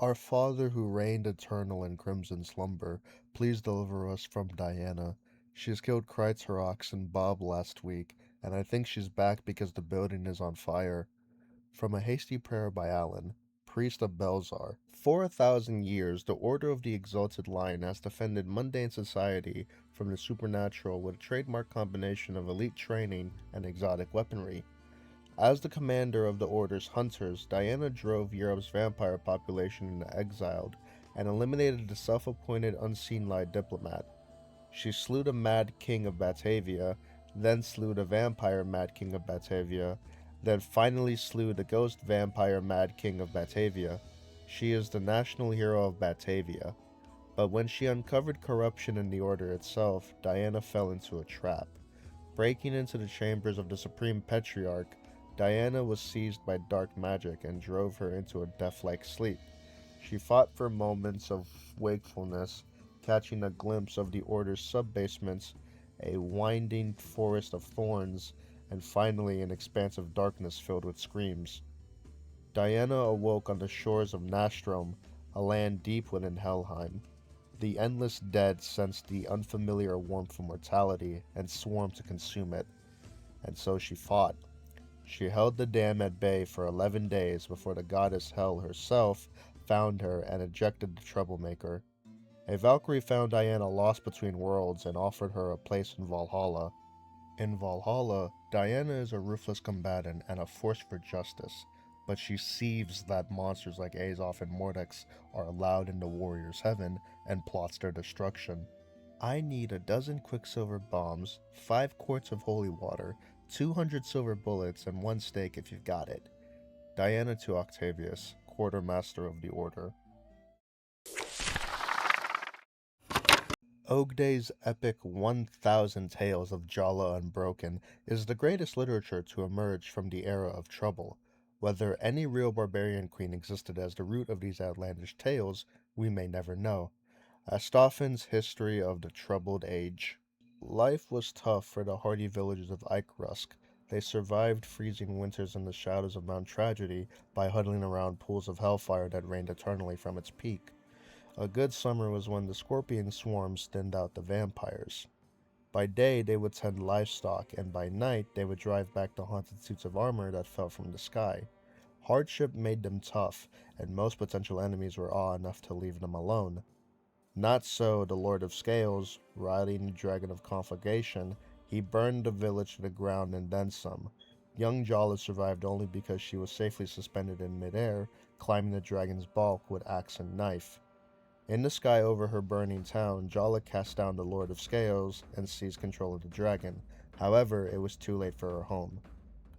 Our Father who reigned eternal in crimson slumber, please deliver us from Diana. She's killed Krytzerox and Bob last week, and I think she's back because the building is on fire. From a hasty prayer by Alan, priest of Belzar. For 1,000 years, the Order of the Exalted Lion has defended mundane society from the supernatural with a trademark combination of elite training and exotic weaponry. As the commander of the Order's hunters, Diana drove Europe's vampire population into exile and eliminated the self-appointed Unseen Light diplomat. She slew the Mad King of Batavia, then slew the vampire Mad King of Batavia, then finally slew the ghost vampire Mad King of Batavia. She is the national hero of Batavia. But when she uncovered corruption in the Order itself, Diana fell into a trap. Breaking into the chambers of the Supreme Patriarch, Diana was seized by dark magic and drove her into a death-like sleep. She fought for moments of wakefulness, catching a glimpse of the Order's sub-basements, a winding forest of thorns, and finally an expanse of darkness filled with screams. Diana awoke on the shores of Nastrom, a land deep within Helheim. The endless dead sensed the unfamiliar warmth of mortality and swarmed to consume it, and so she fought. She held the dam at bay for 11 days before the goddess Hel herself found her and ejected the troublemaker. A Valkyrie found Diana lost between worlds and offered her a place in Valhalla. In Valhalla, Diana is a ruthless combatant and a force for justice, but she sees that monsters like Azoth and Mordex are allowed into Warrior's Heaven and plots their destruction. I need a dozen quicksilver bombs, 5 quarts of holy water, 200 silver bullets, and 1 steak if you've got it. Diana to Octavius, quartermaster of the order. Ogday's epic 1,000 Tales of Jala Unbroken is the greatest literature to emerge from the era of trouble. Whether any real barbarian queen existed as the root of these outlandish tales, we may never know. Astophanes' History of the Troubled Age. Life was tough for the hardy villagers of Ikerusk. They survived freezing winters in the shadows of Mount Tragedy by huddling around pools of hellfire that rained eternally from its peak. A good summer was when the scorpion swarms thinned out the vampires. By day they would tend livestock, and by night they would drive back the haunted suits of armor that fell from the sky. Hardship made them tough, and most potential enemies were awe enough to leave them alone. Not so the Lord of Scales, riding the Dragon of Conflagration. He burned the village to the ground and then some. Young Jala survived only because she was safely suspended in midair, climbing the dragon's bulk with axe and knife. In the sky over her burning town, Jala cast down the Lord of Scales and seized control of the dragon. However, it was too late for her home.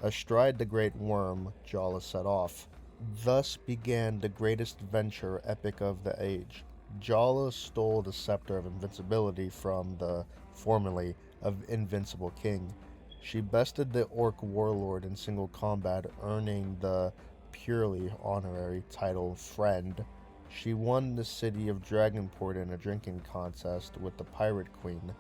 Astride the great worm, Jala set off. Thus began the greatest venture epic of the age. Jala stole the scepter of invincibility from the, formerly, of invincible king. She bested the orc warlord in single combat, earning the purely honorary title Friend. She won the city of Dragonport in a drinking contest with the Pirate Queen.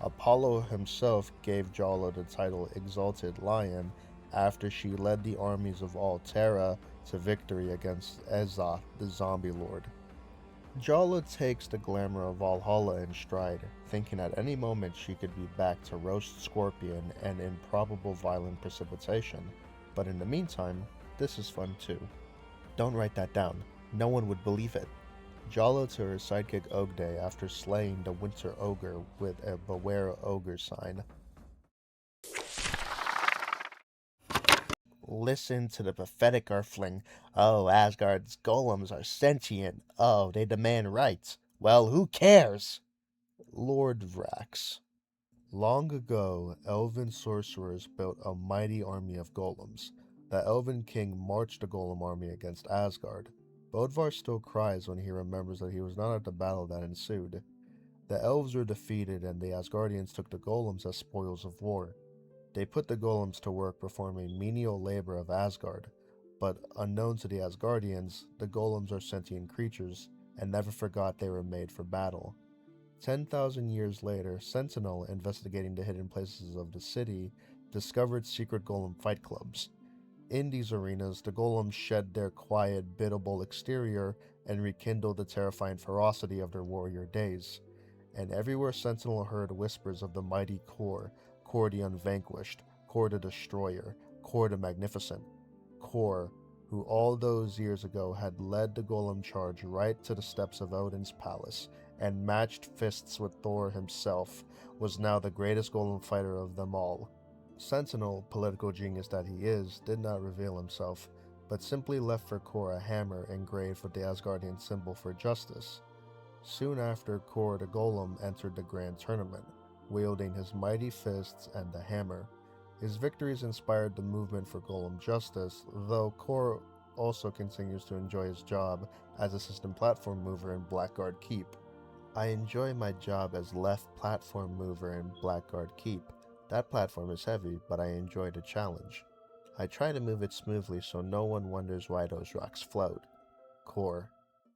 Apollo himself gave Jala the title Exalted Lion after she led the armies of Altera to victory against Ezoth, the zombie lord. Jala takes the glamour of Valhalla in stride, thinking at any moment she could be back to roast scorpion and improbable violent precipitation. But in the meantime, this is fun too. Don't write that down. No one would believe it. Jala to her sidekick Ogday after slaying the Winter Ogre with a Beware Ogre sign. Listen to the pathetic earthling. Oh, Asgard's golems are sentient. Oh, they demand rights. Well, who cares? Lord Vrax. Long ago, elven sorcerers built a mighty army of golems. The elven king marched the golem army against Asgard. Bodvar still cries when he remembers that he was not at the battle that ensued. The elves were defeated and the Asgardians took the golems as spoils of war. They put the golems to work performing menial labor of Asgard, but unknown to the Asgardians, the golems are sentient creatures and never forgot they were made for battle. 10,000 years later, Sentinel, investigating the hidden places of the city, discovered secret golem fight clubs. In these arenas, the golems shed their quiet, biddable exterior and rekindled the terrifying ferocity of their warrior days. And everywhere Sentinel heard whispers of the mighty Kor, Kor the Unvanquished, Kor the Destroyer, Kor the Magnificent, Kor, who all those years ago had led the golem charge right to the steps of Odin's palace and matched fists with Thor himself, was now the greatest golem fighter of them all. Sentinel, political genius that he is, did not reveal himself, but simply left for Kor a hammer engraved with the Asgardian symbol for justice. Soon after, Kor the Golem entered the grand tournament, wielding his mighty fists and the hammer. His victories inspired the movement for golem justice, though Kor also continues to enjoy his job as assistant platform mover in Blackguard Keep. I enjoy my job as left platform mover in Blackguard Keep. That platform is heavy, but I enjoy the challenge. I try to move it smoothly so no one wonders why those rocks float. Kor.